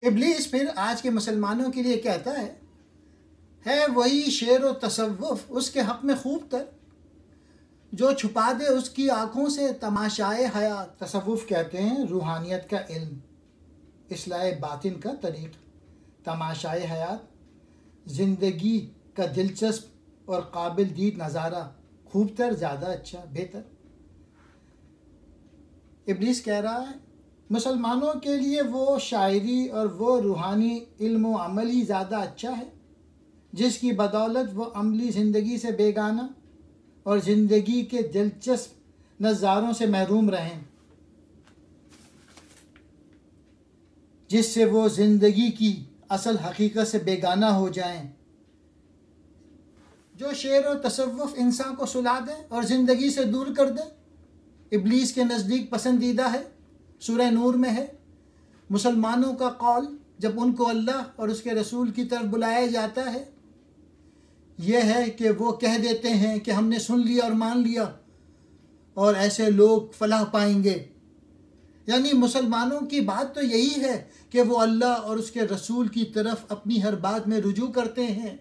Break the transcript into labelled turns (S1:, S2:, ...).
S1: इब्लीस फिर आज के मुसलमानों के लिए कहता है वही शेर व तसव्वुफ उसके हक़ में खूब तर, जो छुपा दे उसकी आँखों से तमाशाए हयात। तसव्वुफ कहते हैं रूहानियत का इल्म, इस्लाह बातिन का तरीक़। तमाशाए हयात ज़िंदगी का दिलचस्प और काबिल दीद नज़ारा, खूब तर, ज़्यादा अच्छा, बेहतर। इब्लीस कह रहा है मुसलमानों के लिए वो शायरी और वो रूहानी इल्म व अमल ही ज़्यादा अच्छा है जिसकी बदौलत वो अमली ज़िंदगी से बेगाना और ज़िंदगी के दिलचस्प नज़ारों से महरूम रहें, जिससे वो ज़िंदगी की असल हकीकत से बेगाना हो जाएं। जो शेर और तसव्वुफ इंसान को सुला दे और ज़िंदगी से दूर कर दे, इब्लीस के नज़दीक पसंदीदा है। सूरह नूर में है, मुसलमानों का कौल जब उनको अल्लाह और उसके रसूल की तरफ बुलाया जाता है यह है कि वो कह देते हैं कि हमने सुन लिया और मान लिया और ऐसे लोग फलाह पाएंगे। यानी मुसलमानों की बात तो यही है कि वो अल्लाह और उसके रसूल की तरफ अपनी हर बात में रुजू करते हैं